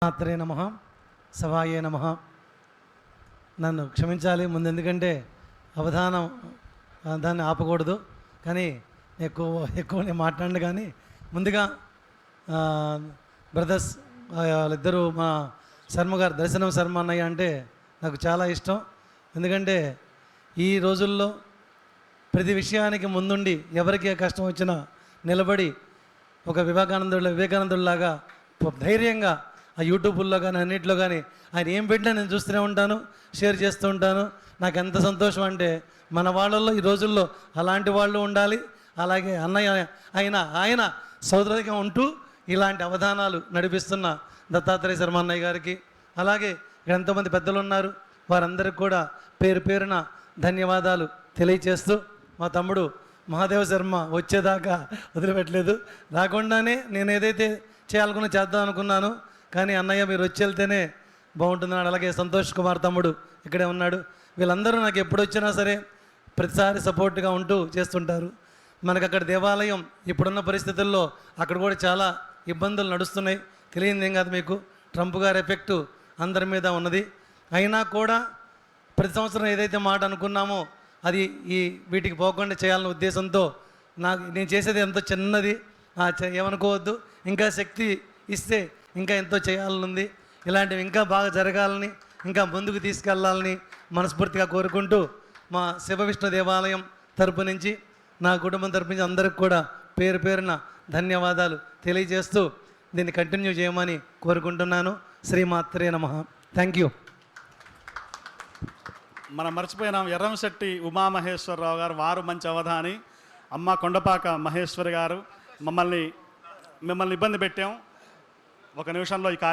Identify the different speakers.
Speaker 1: మాత్రే నమః సవాయే నమః. నన్ను క్షమించాలి ముందు, ఎందుకంటే అవధానం దాన్ని ఆపకూడదు, కానీ ఎక్కువ నేను మాట్లాడను. కానీ ముందుగా బ్రదర్స్ వాళ్ళిద్దరూ, మా శర్మ గారు, దర్శనం శర్మ అన్నయ్య అంటే నాకు చాలా ఇష్టం. ఎందుకంటే ఈ రోజుల్లో ప్రతి విషయానికి ముందుండి ఎవరికి కష్టం వచ్చినా నిలబడి ఒక వివేకానందుడిలాగా ధైర్యంగా ఆ యూట్యూబ్లో కానీ అన్నింటిలో కానీ ఆయన ఏం పెట్టినా నేను చూస్తూనే ఉంటాను, షేర్ చేస్తూ ఉంటాను. నాకు ఎంత సంతోషం అంటే మన వాళ్ళల్లో ఈ రోజుల్లో అలాంటి వాళ్ళు ఉండాలి. అలాగే అన్నయ్య ఆయన సోదరుడిగా ఉంటూ ఇలాంటి అవధానాలు నడిపిస్తున్న దత్తాత్రేయ శర్మ అన్నయ్య గారికి, అలాగే ఇక్కడ ఎంతోమంది పెద్దలు ఉన్నారు, వారందరికీ కూడా పేరు పేరున ధన్యవాదాలు తెలియచేస్తూ, మా తమ్ముడు మహాదేవ శర్మ వచ్చేదాకా వదిలిపెట్టలేదు. రాకుండానే నేను ఏదైతే చేయాలనుకున్నా చేద్దాం అనుకున్నాను, కానీ అన్నయ్య మీరు వచ్చి వెళ్తేనే బాగుంటుందన్నాడు. అలాగే సంతోష్ కుమార్ తమ్ముడు ఇక్కడే ఉన్నాడు. వీళ్ళందరూ నాకు ఎప్పుడు వచ్చినా సరే ప్రతిసారి సపోర్ట్గా ఉంటూ చేస్తుంటారు. మనకు అక్కడ దేవాలయం ఇప్పుడున్న పరిస్థితుల్లో అక్కడ కూడా చాలా ఇబ్బందులు నడుస్తున్నాయి, తెలియదు ఏం కాదు మీకు. ట్రంప్ గారి ఎఫెక్టు అందరి మీద ఉన్నది. అయినా కూడా ప్రతి సంవత్సరం ఏదైతే మాట అనుకున్నామో అది వీటికి పోకుండా చేయాలనే ఉద్దేశంతో నేను చేసేది ఎంతో చిన్నది, ఏమనుకోవద్దు. ఇంకా శక్తి ఇస్తే ఇంకా ఎంతో చేయాలనుంది. ఇలాంటివి ఇంకా బాగా జరగాలని, ఇంకా ముందుకు తీసుకెళ్లాలని మనస్ఫూర్తిగా కోరుకుంటూ, మా శివ విష్ణు దేవాలయం తరపు నుంచి, నా కుటుంబం తరపు నుంచి అందరికి కూడా పేరు పేరున ధన్యవాదాలు తెలియజేస్తూ దీన్ని కంటిన్యూ చేయమని కోరుకుంటున్నాను. శ్రీమాత్రే నమః. Thank you.
Speaker 2: మనం మర్చిపోయినాం ఎర్రంశెట్టి ఉమామహేశ్వరరావు గారు, వారు మంచి అవధాని. అమ్మ కొండపాక మహేశ్వరి గారు, మిమ్మల్ని ఇబ్బంది పెట్టాం. ఒక నిమిషంలో ఈ కార్యక్రమం